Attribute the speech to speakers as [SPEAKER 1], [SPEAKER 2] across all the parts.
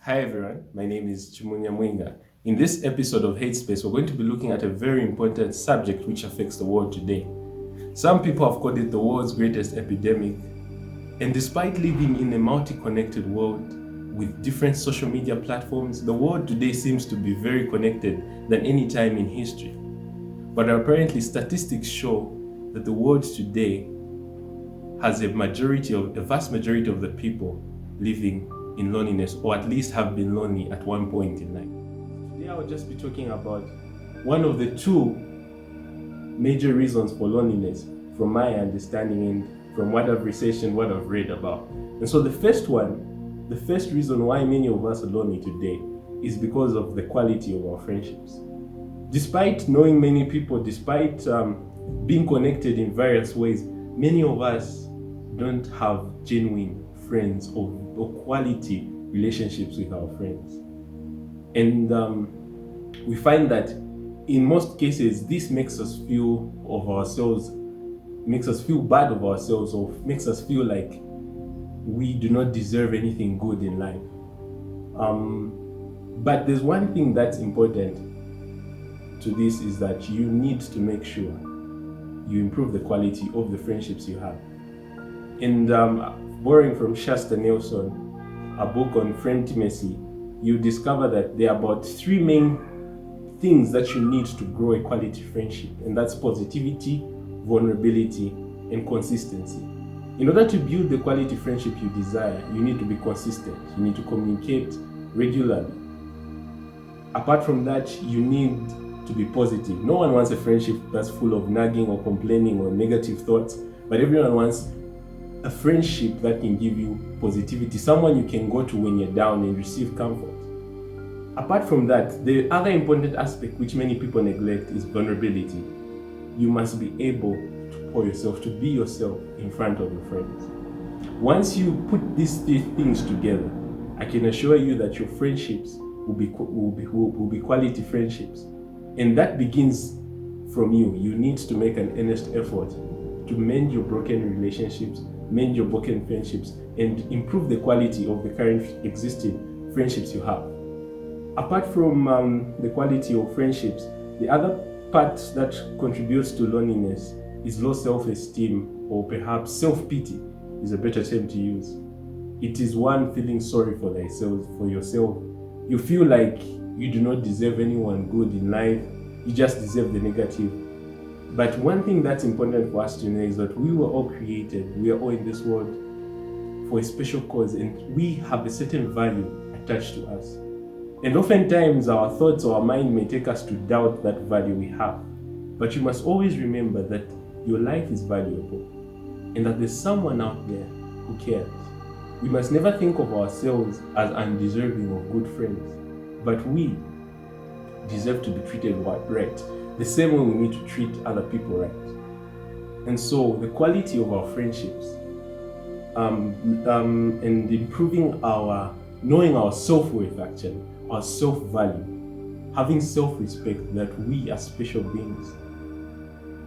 [SPEAKER 1] Hi everyone, my name is Nchimunya Mwiinga. In this episode of Hate Space, we're going to be looking at a very important subject which affects the world today. Some people have called it the world's greatest epidemic, and despite living in a multi-connected world with different social media platforms, the world today seems to be very connected than any time in history. But apparently statistics show that the world today has a vast majority of the people living in loneliness, or at least have been lonely at one point in life. Today I will just be talking about one of the two major reasons for loneliness from my understanding and from what I've researched and what I've read about. And so the first reason why many of us are lonely today is because of the quality of our friendships. Despite knowing many people, despite being connected in various ways, many of us don't have genuine friends or quality relationships with our friends. And we find that in most cases, this makes us feel bad of ourselves, or makes us feel like we do not deserve anything good in life. But there's one thing that's important to this, is that you need to make sure you improve the quality of the friendships you have. And borrowing from Shasta Nelson, a book on friendimacy, you discover that there are about three main things that you need to grow a quality friendship, and that's positivity, vulnerability, and consistency. In order to build the quality friendship you desire, you need to be consistent. You need to communicate regularly. Apart from that, you need to be positive. No one wants a friendship that's full of nagging or complaining or negative thoughts, but everyone wants a friendship that can give you positivity, someone you can go to when you're down and receive comfort. Apart from that, the other important aspect which many people neglect is vulnerability. You must be able to pour yourself, to be yourself in front of your friends. Once you put these three things together, I can assure you that your friendships will be quality friendships. And that begins from you. You need to make an earnest effort to mend your broken relationships, mend your broken friendships, and improve the quality of the current existing friendships you have. Apart from the quality of friendships, the other part that contributes to loneliness is low self-esteem, or perhaps self-pity is a better term to use. It is one feeling sorry for yourself. You feel like you do not deserve anyone good in life, you just deserve the negative. But one thing that's important for us to know is that we were all created, we are all in this world for a special cause, and we have a certain value attached to us. And oftentimes our thoughts or our mind may take us to doubt that value we have. But you must always remember that your life is valuable, and that there's someone out there who cares. We must never think of ourselves as undeserving of good friends, but we deserve to be treated right, the same way we need to treat other people right. And so the quality of our friendships and improving knowing our self-worth, actually, our self-value, having self-respect, that we are special beings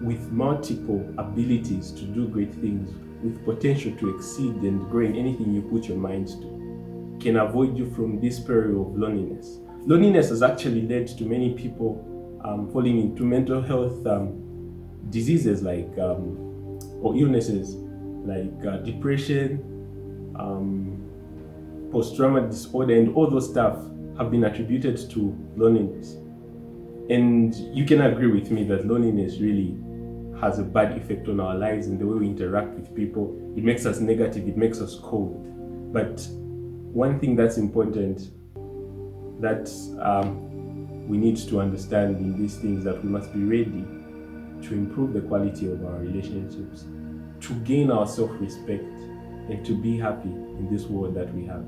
[SPEAKER 1] with multiple abilities to do great things, with potential to exceed and grow in anything you put your mind to, can avoid you from this peril of loneliness. Loneliness has actually led to many people falling into mental health diseases or illnesses like depression, post-traumatic disorder, and all those stuff have been attributed to loneliness. And you can agree with me that loneliness really has a bad effect on our lives and the way we interact with people. It makes us negative, it makes us cold. But one thing that's important that we need to understand in these things, that we must be ready to improve the quality of our relationships, to gain our self-respect, and to be happy in this world that we have.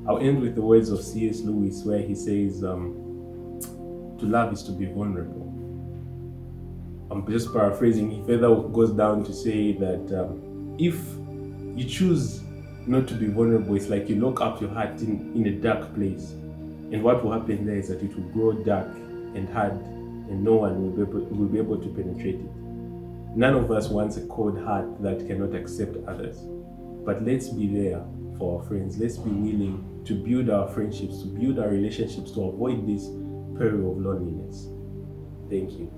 [SPEAKER 1] I'll end with the words of C.S. Lewis, where he says, to love is to be vulnerable. I'm just paraphrasing. He further goes down to say that if you choose not to be vulnerable, it's like you lock up your heart in a dark place. And what will happen there is that it will grow dark and hard, and no one will be able to penetrate it. None of us wants a cold heart that cannot accept others. But let's be there for our friends. Let's be willing to build our friendships, to build our relationships, to avoid this peril of loneliness. Thank you.